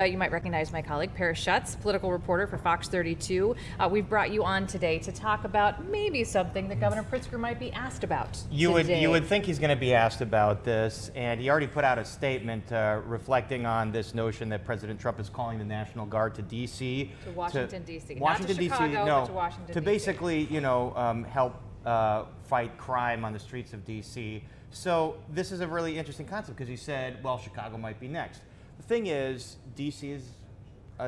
You might recognize my colleague, Paris Schutz, political reporter for Fox 32. We've brought you on today to talk about maybe something that Governor Pritzker might be asked about You today. would think he's going to be asked about this, and he already put out a statement reflecting on this notion that President Trump is calling the National Guard to D.C. To Washington, D.C. Washington, Not to D.C. Chicago, No, but to Washington, to D.C. basically, help fight crime on the streets of D.C. So this is a really interesting concept because he said, well, Chicago might be next. The thing is, D.C. is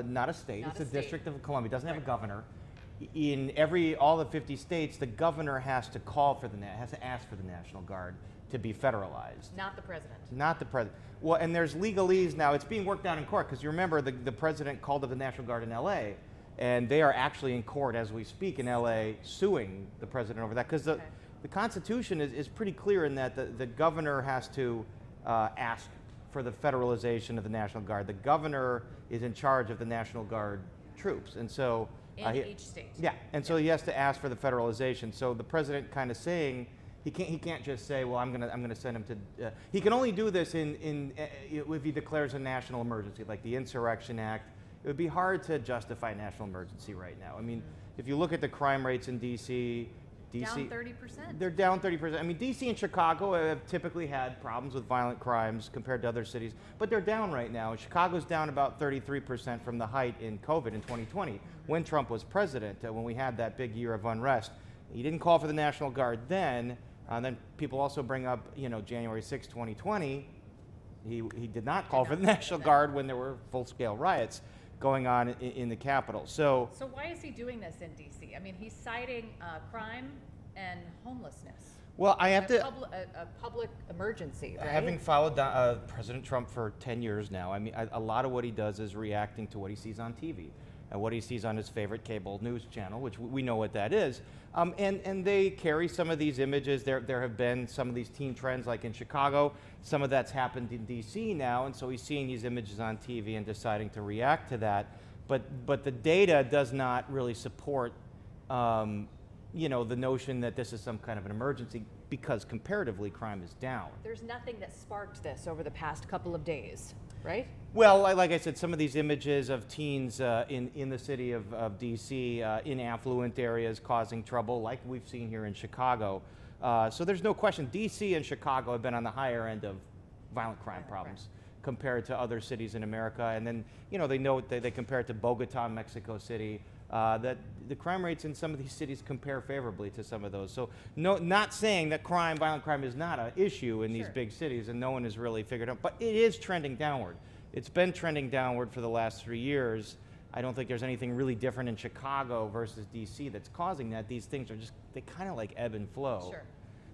not a state. It's a District of Columbia. It doesn't have a governor. In all the 50 states, the governor has to ask for the National Guard to be federalized. Not the president. Not the president. Well, and there's legalese now. It's being worked out in court because you remember the president called up the National Guard in L.A. and they are actually in court as we speak in L.A. suing the president over that because the Constitution is pretty clear in that the governor has to ask for the federalization of the National Guard. The governor is in charge of the National Guard troops, and so in each state. Yeah, and so he has to ask for the federalization. So the president kind of saying he can't just say, well, I'm gonna send him to. He can only do this if he declares a national emergency, like the Insurrection Act. It would be hard to justify a national emergency right now. I mean, if you look at the crime rates in D.C. Down 30%. They're down 30%. I mean, D.C. and Chicago have typically had problems with violent crimes compared to other cities, but they're down right now. Chicago's down about 33% from the height in COVID in 2020, when Trump was president, when we had that big year of unrest. He didn't call for the National Guard then. Then people also bring up, January 6, 2020. He did not call for the National Guard when there were full-scale riots going on in the Capitol. So why is he doing this in D.C.? I mean, he's citing crime and homelessness. Well, I have to. A public emergency, right? Having followed President Trump for 10 years now, I mean, a lot of what he does is reacting to what he sees on TV and what he sees on his favorite cable news channel, which we know what that is. And they carry some of these images. There have been some of these teen trends, like in Chicago. Some of that's happened in D.C. now, and so he's seeing these images on TV and deciding to react to that. But the data does not really support, the notion that this is some kind of an emergency because comparatively crime is down. There's nothing that sparked this over the past couple of days, right? Well, like I said, some of these images of teens in the city of D.C. In affluent areas causing trouble, like we've seen here in Chicago. So there's no question, D.C. and Chicago have been on the higher end of violent crime problems compared to other cities in America. And then, they compare it to Bogota, Mexico City, that the crime rates in some of these cities compare favorably to some of those. So not saying that violent crime is not an issue in these big cities, and no one has really figured out, but it is trending downward. It's been trending downward for the last 3 years. I don't think there's anything really different in Chicago versus D.C. that's causing that. These things are they kind of like ebb and flow. Sure.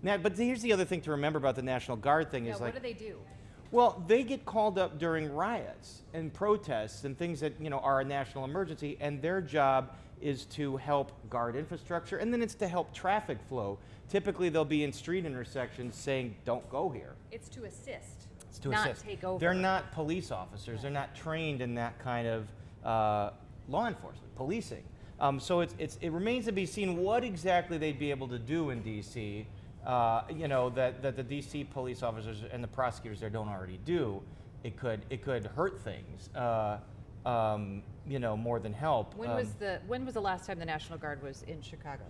Now, but here's the other thing to remember about the National Guard thing is what do they do? Well, they get called up during riots and protests and things that are a national emergency, and their job is to help guard infrastructure, and then it's to help traffic flow. Typically, they'll be in street intersections saying, "Don't go here." It's to assist. It's to not assist. Take over. They're not police officers. They're not trained in that kind of law enforcement, policing. So it remains to be seen what exactly they'd be able to do in D.C. That the D.C. police officers and the prosecutors there don't already do. It could hurt things, more than help. When was the last time the National Guard was in Chicago?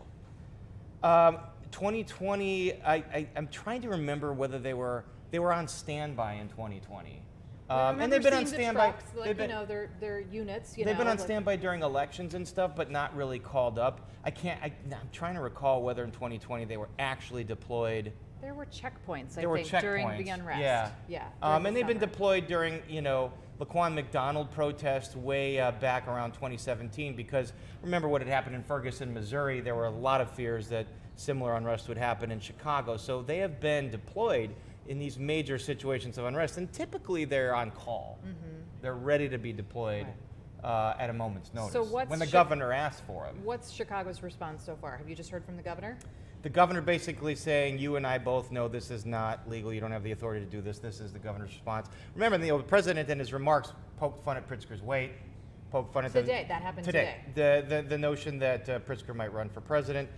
2020. I'm trying to remember whether they were on standby in 2020. And they've been on standby. Their units. They've been on standby during elections and stuff, but not really called up. I'm trying to recall whether in 2020 they were actually deployed. There were checkpoints, during the unrest. Yeah. And they've been deployed during, Laquan McDonald protests way back around 2017, because remember what had happened in Ferguson, Missouri. There were a lot of fears that similar unrest would happen in Chicago. So they have been deployed in these major situations of unrest, and typically they're on call. Mm-hmm. They're ready to be deployed at a moment's notice, so when the governor asks for them. What's Chicago's response so far? Have you just heard from the governor? The governor basically saying, you and I both know this is not legal, you don't have the authority to do this. This is the governor's response. Remember, the president in his remarks poked fun at Pritzker's weight, poked fun at that happened today. The notion that Pritzker might run for president.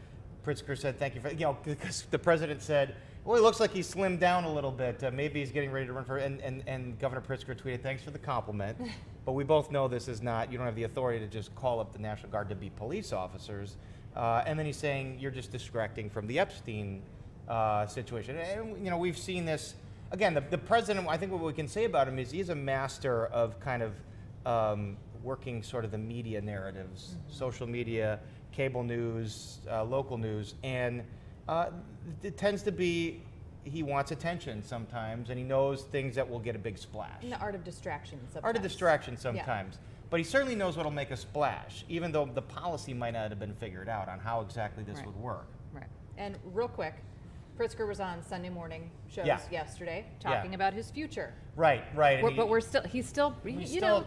Pritzker said, thank you for, because the president said, well, he looks like he's slimmed down a little bit. Maybe he's getting ready to run for, and Governor Pritzker tweeted, thanks for the compliment. But we both know this is not, you don't have the authority to just call up the National Guard to be police officers. And then he's saying you're just distracting from the Epstein situation. And, you know, we've seen this, again, the president, I think what we can say about him is he's a master of kind of working sort of the media narratives, social media, cable news, local news, and it tends to be, he wants attention sometimes, and he knows things that will get a big splash. And the art of distraction sometimes. Art of distraction sometimes. Yeah. But he certainly knows what'll make a splash, even though the policy might not have been figured out on how exactly this would work. Right. And real quick, Pritzker was on Sunday morning shows yesterday talking about his future. Right. But he's still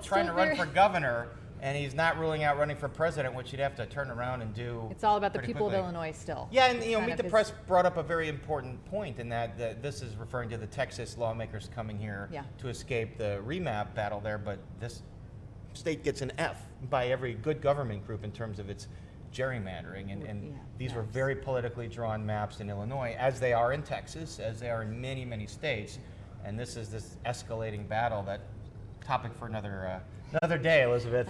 trying to run for governor, and he's not ruling out running for president, which you'd have to turn around and do. It's all about the people quickly. of Illinois still. Yeah, and Meet the Press brought up a very important point in that this is referring to the Texas lawmakers coming here to escape the remap battle there, but this state gets an F by every good government group in terms of its gerrymandering, and these were very politically drawn maps in Illinois, as they are in Texas, as they are in many, many states, and this is this escalating battle. That topic for another day, Elizabeth.